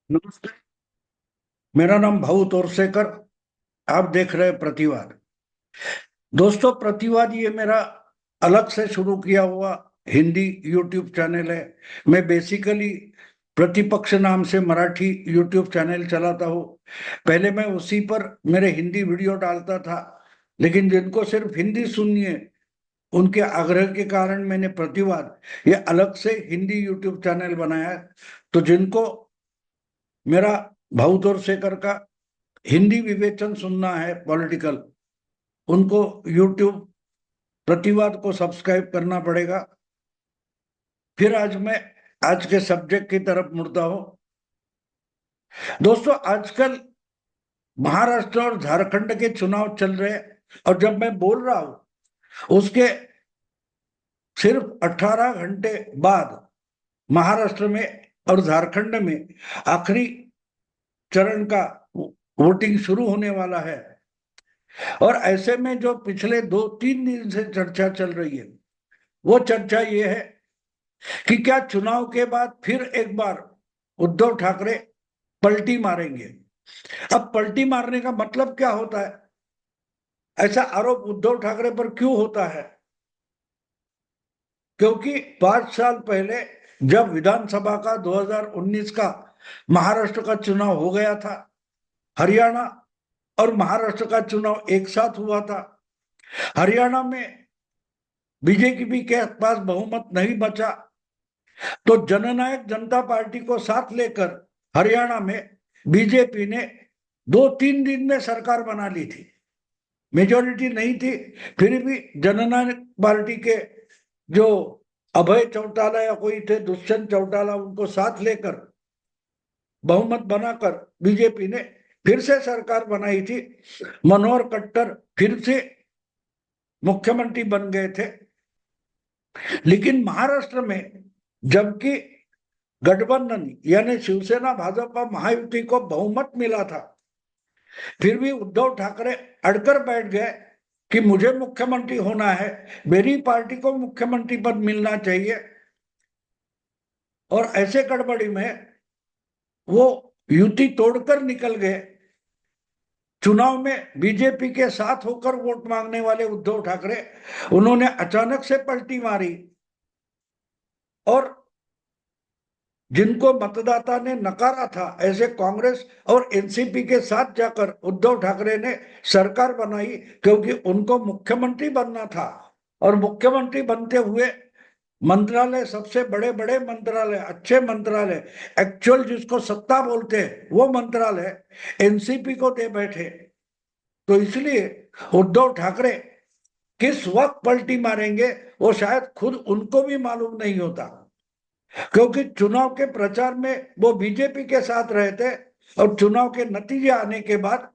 नमस्ते। मेरा नाम भाऊ तोरसेकर। आप देख रहे हैं प्रतिवाद। दोस्तों, प्रतिवाद ये मेरा अलग से शुरू किया हुआ हिंदी यूट्यूब चैनल है। मैं बेसिकली प्रतिपक्ष नाम से मराठी यूट्यूब चैनल चलाता हूँ। पहले मैं उसी पर मेरे हिंदी वीडियो डालता था, लेकिन जिनको सिर्फ हिंदी सुननी है उनके आग्रह के कारण मैंने प्रतिवाद ये अलग से हिंदी यूट्यूब चैनल बनाया है। तो जिनको मेरा भाऊ तोरसेकर का हिंदी विवेचन सुनना है पॉलिटिकल, उनको यूट्यूब प्रतिवाद को सब्सक्राइब करना पड़ेगा। फिर आज मैं आज के सब्जेक्ट की तरफ मुड़ता हूं। दोस्तों, आजकल महाराष्ट्र और झारखंड के चुनाव चल रहे हैं, और जब मैं बोल रहा हूं उसके सिर्फ 18 घंटे बाद महाराष्ट्र में और झारखंड में आखिरी चरण का वोटिंग शुरू होने वाला है। और ऐसे में जो पिछले 2-3 दिन से चर्चा चल रही है, वो चर्चा ये है कि क्या चुनाव के बाद फिर एक बार उद्धव ठाकरे पलटी मारेंगे। अब पलटी मारने का मतलब क्या होता है, ऐसा आरोप उद्धव ठाकरे पर क्यों होता है? क्योंकि 5 साल पहले जब विधानसभा का 2019 का महाराष्ट्र का चुनाव हो गया था, हरियाणा और महाराष्ट्र का चुनाव एक साथ हुआ था। हरियाणा में बीजेपी के पास बहुमत नहीं बचा, तो जननायक जनता पार्टी को साथ लेकर हरियाणा में बीजेपी ने 2-3 दिन में सरकार बना ली थी। मेजोरिटी नहीं थी, फिर भी जननायक पार्टी के जो अभय चौटाला या कोई थे, दुष्यंत चौटाला, उनको साथ लेकर बहुमत बनाकर बीजेपी ने फिर से सरकार बनाई थी। मनोहर कट्टर फिर से मुख्यमंत्री बन गए थे। लेकिन महाराष्ट्र में जबकि गठबंधन यानी शिवसेना भाजपा महायुति को बहुमत मिला था, फिर भी उद्धव ठाकरे अड़कर बैठ गए कि मुझे मुख्यमंत्री होना है, मेरी पार्टी को मुख्यमंत्री पद मिलना चाहिए। और ऐसे गड़बड़ी में वो युति तोड़कर निकल गए। चुनाव में बीजेपी के साथ होकर वोट मांगने वाले उद्धव ठाकरे, उन्होंने अचानक से पलटी मारी, और जिनको मतदाता ने नकारा था, ऐसे कांग्रेस और एनसीपी के साथ जाकर उद्धव ठाकरे ने सरकार बनाई, क्योंकि उनको मुख्यमंत्री बनना था। और मुख्यमंत्री बनते हुए मंत्रालय, सबसे बड़े बड़े मंत्रालय, अच्छे मंत्रालय, एक्चुअल जिसको सत्ता बोलते हैं, वो मंत्रालय एनसीपी को दे बैठे। तो इसलिए उद्धव ठाकरे किस वक्त पलटी मारेंगे वो शायद खुद उनको भी मालूम नहीं होता, क्योंकि चुनाव के प्रचार में वो बीजेपी के साथ रहे थे, और चुनाव के नतीजे आने के बाद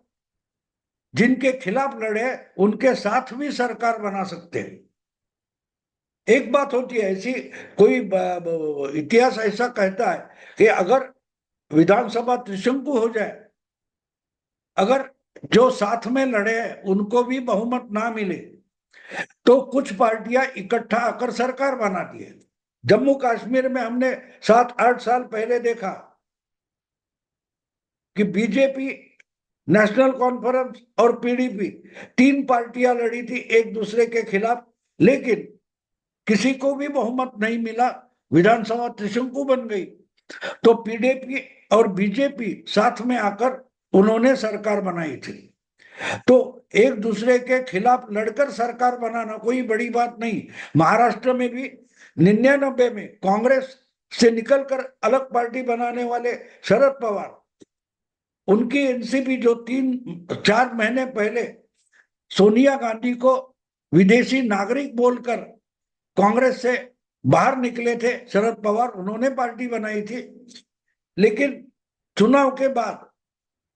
जिनके खिलाफ लड़े उनके साथ भी सरकार बना सकते हैं। एक बात होती है ऐसी, कोई इतिहास ऐसा कहता है कि अगर विधानसभा त्रिशंकु हो जाए, अगर जो साथ में लड़े उनको भी बहुमत ना मिले, तो कुछ पार्टियां इकट्ठा आकर सरकार बनाती है। जम्मू कश्मीर में हमने 7-8 साल पहले देखा कि बीजेपी, नेशनल कॉन्फ्रेंस और पीडीपी, 3 पार्टियां लड़ी थी एक दूसरे के खिलाफ, लेकिन किसी को भी बहुमत नहीं मिला, विधानसभा त्रिशंकु बन गई। तो पीडीपी और बीजेपी साथ में आकर उन्होंने सरकार बनाई थी। तो एक दूसरे के खिलाफ लड़कर सरकार बनाना कोई बड़ी बात नहीं। महाराष्ट्र में भी 99 में कांग्रेस से निकलकर अलग पार्टी बनाने वाले शरद पवार, उनकी एनसीपी जो 3-4 महीने पहले सोनिया गांधी को विदेशी नागरिक बोलकर कांग्रेस से बाहर निकले थे शरद पवार, उन्होंने पार्टी बनाई थी। लेकिन चुनाव के बाद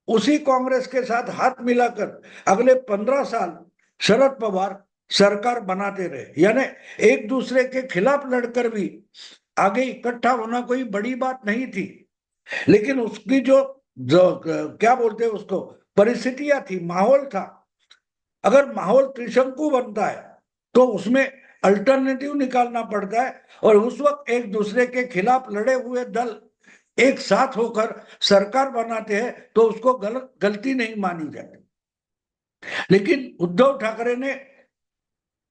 उसी कांग्रेस के साथ हाथ मिलाकर अगले 15 साल शरद पवार सरकार बनाते रहे। यानी एक दूसरे के खिलाफ लड़कर भी आगे इकट्ठा होना कोई बड़ी बात नहीं थी। लेकिन उसकी जो क्या बोलते हैं उसको, परिस्थितियां थी, माहौल था। अगर माहौल त्रिशंकु बनता है तो उसमें अल्टरनेटिव निकालना पड़ता है, और उस वक्त एक दूसरे के खिलाफ लड़े हुए दल एक साथ होकर सरकार बनाते हैं तो उसको गलती नहीं मानी जाती। लेकिन उद्धव ठाकरे ने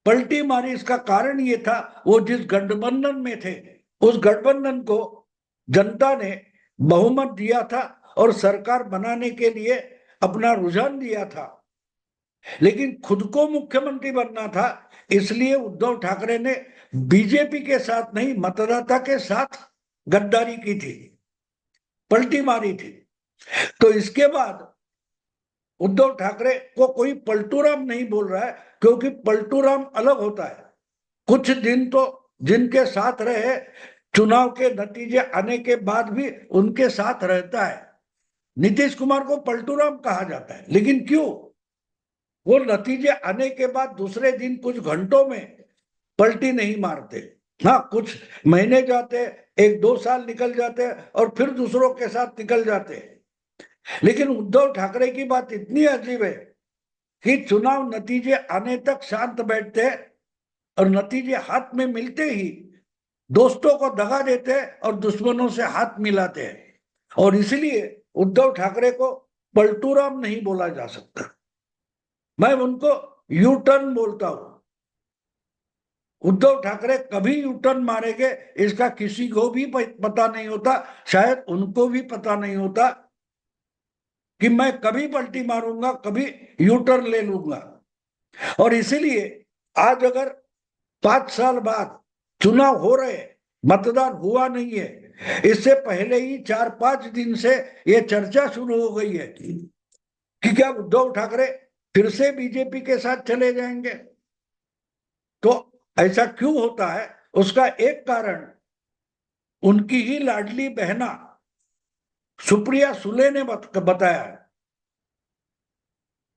पलटी मारी, इसका कारण ये था वो जिस गठबंधन में थे उस गठबंधन को जनता ने बहुमत दिया था और सरकार बनाने के लिए अपना रुझान दिया था, लेकिन खुद को मुख्यमंत्री बनना था, इसलिए उद्धव ठाकरे ने बीजेपी के साथ नहीं मतदाता के साथ गद्दारी की थी, पलटी मारी थी। तो इसके बाद उद्धव ठाकरे को कोई पलटूराम नहीं बोल रहा है, क्योंकि पलटूराम अलग होता है। कुछ दिन तो जिनके साथ रहे, चुनाव के नतीजे आने के बाद भी उनके साथ रहता है। नीतीश कुमार को पलटूराम कहा जाता है, लेकिन क्यों? वो नतीजे आने के बाद दूसरे दिन कुछ घंटों में पलटी नहीं मारते। हाँ, कुछ महीने जाते, 1-2 साल निकल जाते और फिर दूसरों के साथ निकल जाते। लेकिन उद्धव ठाकरे की बात इतनी अजीब है कि चुनाव नतीजे आने तक शांत बैठते और नतीजे हाथ में मिलते ही दोस्तों को दगा देते और दुश्मनों से हाथ मिलाते हैं। और इसलिए उद्धव ठाकरे को पलटूराम नहीं बोला जा सकता, मैं उनको यू टर्न बोलता हूं। उद्धव ठाकरे कभी यू टर्न मारेंगे इसका किसी को भी पता नहीं होता, शायद उनको भी पता नहीं होता कि मैं कभी पलटी मारूंगा, कभी यू टर्न ले लूंगा। और इसीलिए आज अगर 5 साल बाद चुनाव हो रहे, मतदान हुआ नहीं है, इससे पहले ही 4-5 दिन से यह चर्चा शुरू हो गई है कि क्या उद्धव ठाकरे फिर से बीजेपी के साथ चले जाएंगे। तो ऐसा क्यों होता है? उसका एक कारण उनकी ही लाडली बहना सुप्रिया सुले ने बताया।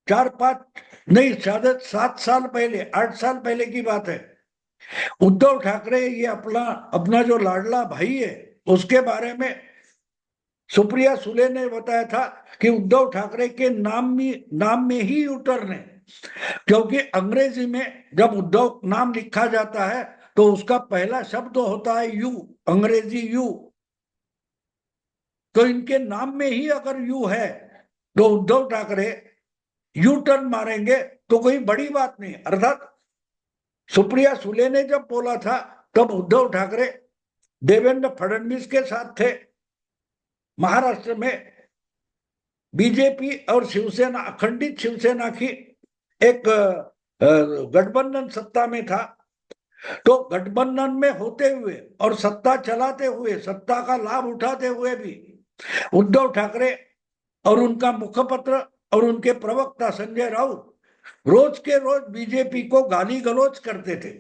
4-5 नहीं, शायद 7 साल पहले, 8 साल पहले की बात है। उद्धव ठाकरे ये अपना जो लाडला भाई है उसके बारे में सुप्रिया सुले ने बताया था कि उद्धव ठाकरे के नाम में ही यू टर्न है, क्योंकि अंग्रेजी में जब उद्धव नाम लिखा जाता है तो उसका पहला शब्द होता है यू, अंग्रेजी यू। तो इनके नाम में ही अगर यू है तो उद्धव ठाकरे यू टर्न मारेंगे तो कोई बड़ी बात नहीं। अर्थात सुप्रिया सुले ने जब बोला था तब उद्धव ठाकरे देवेंद्र फडणवीस के साथ थे। महाराष्ट्र में बीजेपी और शिवसेना, अखंडित शिवसेना की एक गठबंधन सत्ता में था। तो गठबंधन में होते हुए और सत्ता चलाते हुए, सत्ता का लाभ उठाते हुए भी उद्धव ठाकरे और उनका मुखपत्र और उनके प्रवक्ता संजय राउत रोज के रोज बीजेपी को गाली गलौज करते थे।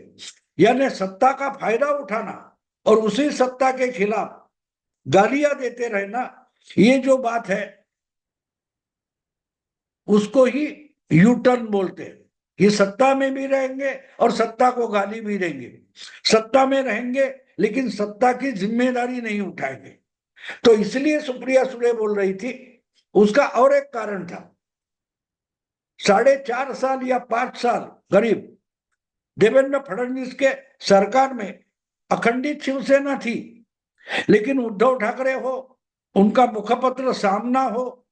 यानी सत्ता का फायदा उठाना और उसी सत्ता के खिलाफ गालियां देते रहना, ये जो बात है उसको ही यू टर्न बोलते हैं। ये सत्ता में भी रहेंगे और सत्ता को गाली भी देंगे, सत्ता में रहेंगे लेकिन सत्ता की जिम्मेदारी नहीं उठाएंगे। तो इसलिए सुप्रिया सुले बोल रही थी। उसका और एक कारण था, 4.5 साल या 5 साल करीब देवेंद्र फडणवीस के सरकार में अखंडित शिवसेना थी, लेकिन उद्धव ठाकरे हो, उनका मुखपत्र सामना हो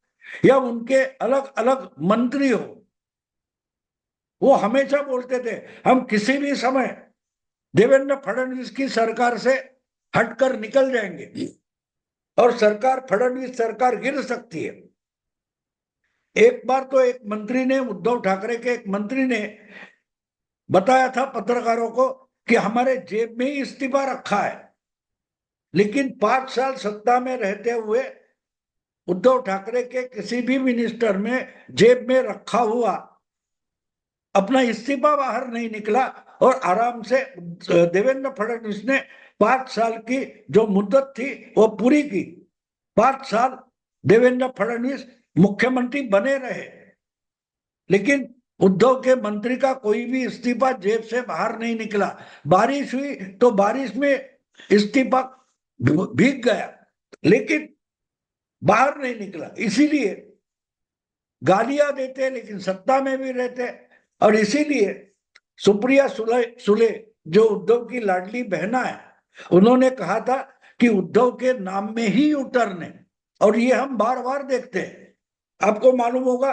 या उनके अलग अलग मंत्री हो, वो हमेशा बोलते थे हम किसी भी समय देवेंद्र फडणवीस की सरकार से हटकर निकल जाएंगे और सरकार, फडणवीस सरकार गिर सकती है। एक बार तो एक मंत्री ने, उद्धव ठाकरे के एक मंत्री ने बताया था पत्रकारों को कि हमारे जेब में ही इस्तीफा रखा है। लेकिन 5 साल सत्ता में रहते हुए उद्धव ठाकरे के किसी भी मिनिस्टर में जेब में रखा हुआ अपना इस्तीफा बाहर नहीं निकला और आराम से देवेंद्र फडणवीस ने 5 साल की जो मुद्दत थी वो पूरी की। 5 साल देवेंद्र फडणवीस मुख्यमंत्री बने रहे, लेकिन उद्धव के मंत्री का कोई भी इस्तीफा जेब से बाहर नहीं निकला। बारिश हुई तो बारिश में इस्तीफा भीग गया, लेकिन बाहर नहीं निकला। इसीलिए गालियां देते लेकिन सत्ता में भी रहते। और इसीलिए सुप्रिया सुले जो उद्धव की लाडली बहना है, उन्होंने कहा था कि उद्धव के नाम में ही यू टर्न है, और ये हम बार बार देखते हैं। आपको मालूम होगा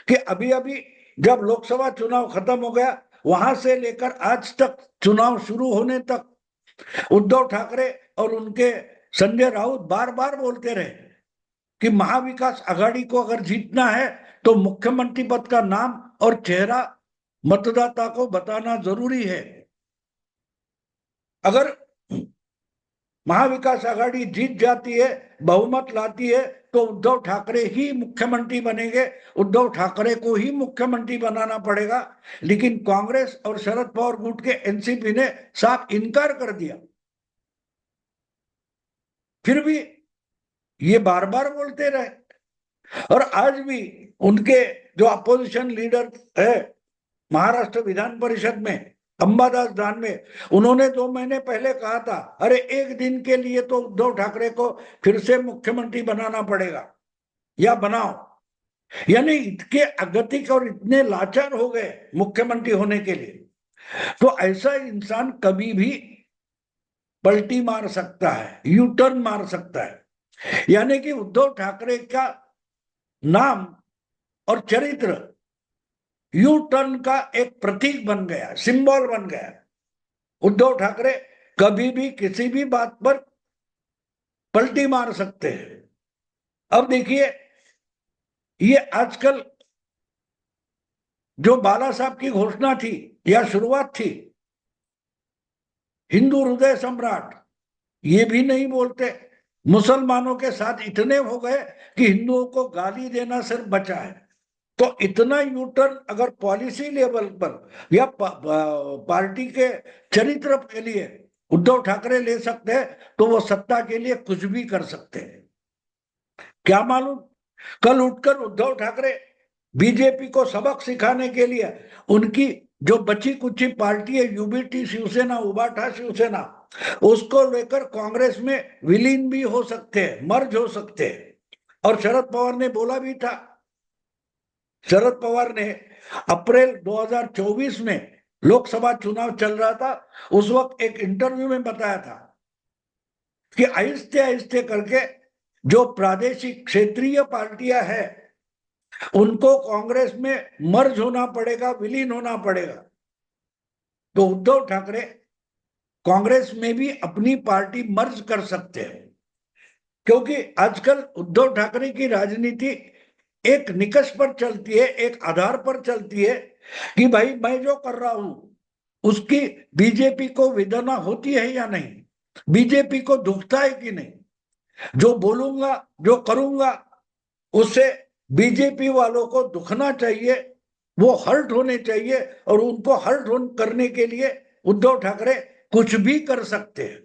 कि अभी अभी जब लोकसभा चुनाव खत्म हो गया, वहां से लेकर आज तक चुनाव शुरू होने तक उद्धव ठाकरे और उनके संजय राउत बार बार बोलते रहे कि महाविकास आघाड़ी को अगर जीतना है तो मुख्यमंत्री पद का नाम और चेहरा मतदाता को बताना जरूरी है। अगर महाविकास आघाड़ी जीत जाती है, बहुमत लाती है, तो उद्धव ठाकरे ही मुख्यमंत्री बनेंगे, उद्धव ठाकरे को ही मुख्यमंत्री बनाना पड़ेगा। लेकिन कांग्रेस और शरद पवार गुट के एनसीपी ने साफ इनकार कर दिया। फिर भी ये बार बार बोलते रहे, और आज भी उनके जो अपोजिशन लीडर है महाराष्ट्र विधान परिषद में, अंबादास दानवे, उन्होंने 2 महीने पहले कहा था, अरे एक दिन के लिए तो उद्धव ठाकरे को फिर से मुख्यमंत्री बनाना पड़ेगा या बनाओ। यानी इतने अगतिक और इतने लाचार हो गए मुख्यमंत्री होने के लिए। तो ऐसा इंसान कभी भी पलटी मार सकता है, यू टर्न मार सकता है। यानी कि उद्धव ठाकरे का नाम और चरित्र यू टर्न का एक प्रतीक बन गया, सिंबल बन गया। उद्धव ठाकरे कभी भी किसी भी बात पर पलटी मार सकते हैं। अब देखिए, ये आजकल जो बाला साहब की घोषणा थी या शुरुआत थी, हिंदू हृदय सम्राट, ये भी नहीं बोलते। मुसलमानों के साथ इतने हो गए कि हिंदुओं को गाली देना सिर्फ बचा है। तो इतना यू टर्न अगर पॉलिसी लेवल पर या पार्टी के चरित्र के लिए उद्धव ठाकरे ले सकते हैं, तो वो सत्ता के लिए कुछ भी कर सकते हैं। क्या मालूम कल उठकर उद्धव ठाकरे बीजेपी को सबक सिखाने के लिए उनकी जो बची कुची पार्टी है, यूबीटी शिवसेना, उबाठा शिवसेना, उसको लेकर कांग्रेस में विलीन भी हो सकते हैं, मर्ज हो सकते हैं। और शरद पवार ने बोला भी था, शरद पवार ने अप्रैल 2024 में लोकसभा चुनाव चल रहा था, उस वक्त एक इंटरव्यू में बताया था कि आहिस्ते आहिस्ते करके जो प्रादेशिक क्षेत्रीय पार्टियां हैं उनको कांग्रेस में मर्ज होना पड़ेगा, विलीन होना पड़ेगा। तो उद्धव ठाकरे कांग्रेस में भी अपनी पार्टी मर्ज कर सकते हैं, क्योंकि आजकल उद्धव ठाकरे की राजनीति एक निकष पर चलती है, एक आधार पर चलती है कि भाई मैं जो कर रहा हूं उसकी बीजेपी को वेदना होती है या नहीं, बीजेपी को दुखता है कि नहीं, जो बोलूंगा जो करूंगा उससे बीजेपी वालों को दुखना चाहिए, वो हर्ट होने चाहिए, और उनको हर्ट करने के लिए उद्धव ठाकरे कुछ भी कर सकते हैं।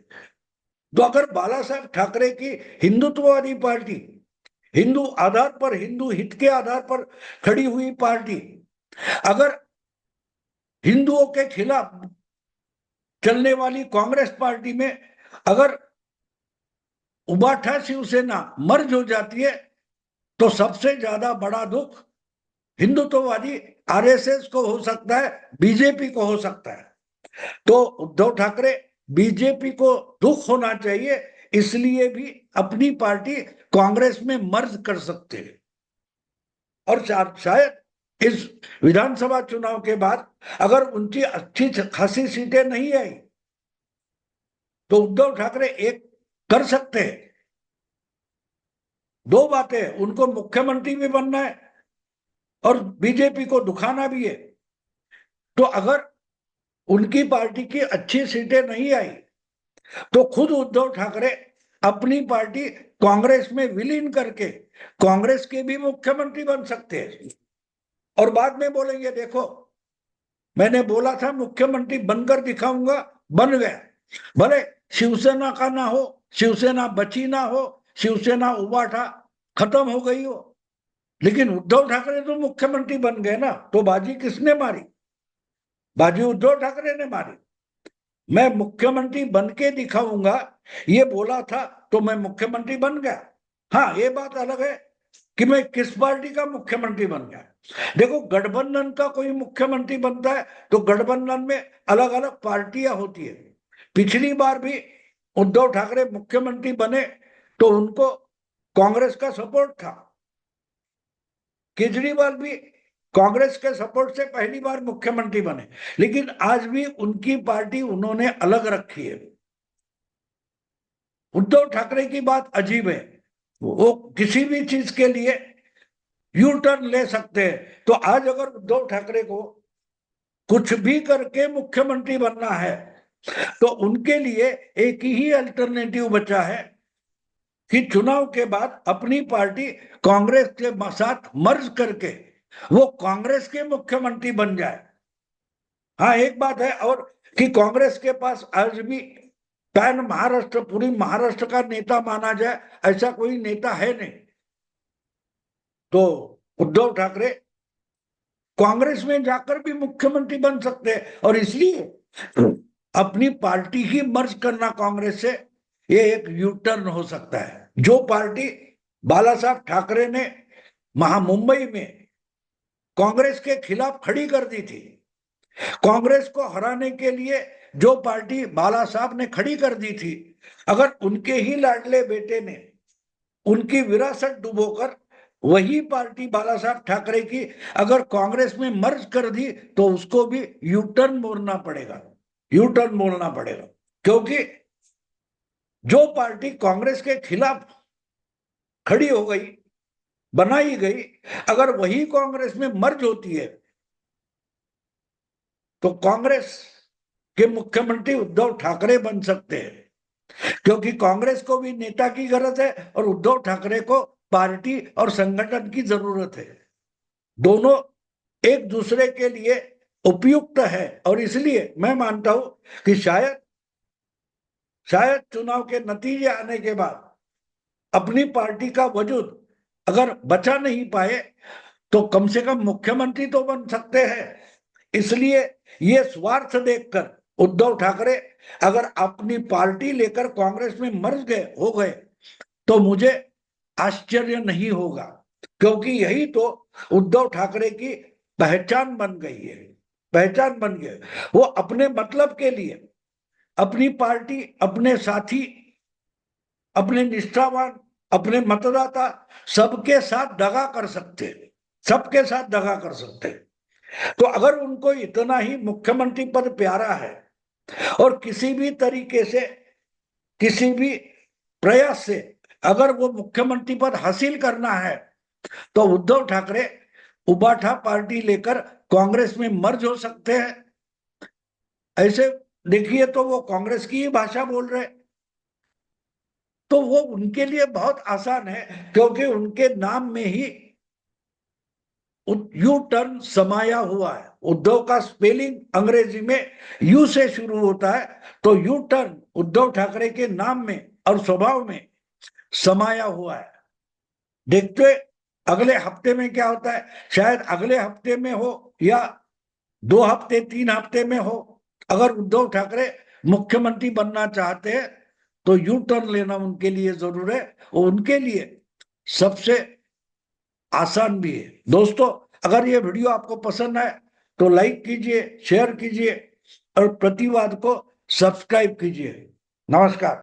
तो अगर बाला साहब ठाकरे की हिंदुत्ववादी पार्टी, हिंदू आधार पर, हिंदू हित के आधार पर खड़ी हुई पार्टी, अगर हिंदुओं के खिलाफ चलने वाली कांग्रेस पार्टी में अगर उबाठा शिवसेना मर्ज हो जाती है, तो सबसे ज्यादा बड़ा दुख हिंदुत्ववादी आरएसएस को हो सकता है, बीजेपी को हो सकता है। तो उद्धव ठाकरे बीजेपी को दुख होना चाहिए, इसलिए भी अपनी पार्टी कांग्रेस में मर्ज कर सकते हैं। और शायद इस विधानसभा चुनाव के बाद अगर उनकी अच्छी खासी सीटें नहीं आई तो उद्धव ठाकरे एक कर सकते हैं, 2 बातें, उनको मुख्यमंत्री भी बनना है और बीजेपी को दुखाना भी है। तो अगर उनकी पार्टी की अच्छी सीटें नहीं आई तो खुद उद्धव ठाकरे अपनी पार्टी कांग्रेस में विलीन करके कांग्रेस के भी मुख्यमंत्री बन सकते हैं, और बाद में बोलेंगे देखो मैंने बोला था मुख्यमंत्री बनकर दिखाऊंगा, बन गया। भले शिवसेना का ना हो, शिवसेना बची ना हो, शिवसेना उबाठा खत्म हो गई हो, लेकिन उद्धव ठाकरे तो मुख्यमंत्री बन गए ना। तो बाजी किसने मारी? बाजी उद्धव ठाकरे ने मारी। मैं मुख्यमंत्री बन के दिखाऊंगा ये बोला था तो मैं मुख्यमंत्री बन गया। हाँ, ये बात अलग है कि मैं किस पार्टी का मुख्यमंत्री बन गया। देखो, गठबंधन का कोई मुख्यमंत्री बनता है तो गठबंधन में अलग अलग पार्टियां होती है। पिछली बार भी उद्धव ठाकरे मुख्यमंत्री बने तो उनको कांग्रेस का सपोर्ट था। केजरीवाल भी कांग्रेस के सपोर्ट से पहली बार मुख्यमंत्री बने, लेकिन आज भी उनकी पार्टी उन्होंने अलग रखी है। उद्धव ठाकरे की बात अजीब है, वो किसी भी चीज के लिए यू टर्न ले सकते हैं। तो आज अगर उद्धव ठाकरे को कुछ भी करके मुख्यमंत्री बनना है तो उनके लिए एक ही अल्टरनेटिव बचा है कि चुनाव के बाद अपनी पार्टी कांग्रेस के साथ मर्ज करके वो कांग्रेस के मुख्यमंत्री बन जाए। हाँ, एक बात है और कि कांग्रेस के पास आज भी पैन महाराष्ट्र, पूरी महाराष्ट्र का नेता माना जाए ऐसा कोई नेता है नहीं। तो उद्धव ठाकरे कांग्रेस में जाकर भी मुख्यमंत्री बन सकते हैं और इसलिए अपनी पार्टी ही मर्ज करना कांग्रेस से, ये एक यू टर्न हो सकता है। जो पार्टी बाला साहब ठाकरे ने मुंबई में कांग्रेस के खिलाफ खड़ी कर दी थी, कांग्रेस को हराने के लिए जो पार्टी बाला साहब ने खड़ी कर दी थी, अगर उनके ही लाडले बेटे ने उनकी विरासत डुबोकर वही पार्टी बाला साहब ठाकरे की अगर कांग्रेस में मर्ज कर दी तो उसको भी यू टर्न मोड़ना पड़ेगा, यू टर्न मोड़ना पड़ेगा। क्योंकि जो पार्टी कांग्रेस के खिलाफ खड़ी हो गई, बनाई गई, अगर वही कांग्रेस में मर्ज होती है तो कांग्रेस के मुख्यमंत्री उद्धव ठाकरे बन सकते हैं। क्योंकि कांग्रेस को भी नेता की गरज है और उद्धव ठाकरे को पार्टी और संगठन की जरूरत है। दोनों एक दूसरे के लिए उपयुक्त है और इसलिए मैं मानता हूं कि शायद चुनाव के नतीजे आने के बाद अपनी पार्टी का वजूद अगर बचा नहीं पाए तो कम से कम मुख्यमंत्री तो बन सकते हैं। इसलिए ये स्वार्थ देखकर उद्धव ठाकरे अगर अपनी पार्टी लेकर कांग्रेस में मर्ज गए हो गए तो मुझे आश्चर्य नहीं होगा, क्योंकि यही तो उद्धव ठाकरे की पहचान बन गई है, पहचान बन गई। वो अपने मतलब के लिए अपनी पार्टी, अपने साथी, अपने निष्ठावान, अपने मतदाता सबके साथ दगा कर सकते, सबके साथ दगा कर सकते। तो अगर उनको इतना ही मुख्यमंत्री पद प्यारा है और किसी भी तरीके से, किसी भी प्रयास से अगर वो मुख्यमंत्री पद हासिल करना है तो उद्धव ठाकरे उबाठा पार्टी लेकर कांग्रेस में मर्ज हो सकते हैं। ऐसे देखिए तो वो कांग्रेस की ही भाषा बोल रहे, तो वो उनके लिए बहुत आसान है क्योंकि उनके नाम में ही यू टर्न समाया हुआ है। उद्धव का स्पेलिंग अंग्रेजी में यू से शुरू होता है, तो यू टर्न उद्धव ठाकरे के नाम में और स्वभाव में समाया हुआ है। देखते अगले हफ्ते में क्या होता है, शायद अगले हफ्ते में हो या 2 हफ्ते 3 हफ्ते में हो। अगर उद्धव ठाकरे मुख्यमंत्री बनना चाहते हैं तो यू टर्न लेना उनके लिए जरूर है और उनके लिए सबसे आसान भी है। दोस्तों, अगर ये वीडियो आपको पसंद आए तो लाइक कीजिए, शेयर कीजिए और प्रतिवाद को सब्सक्राइब कीजिए। नमस्कार।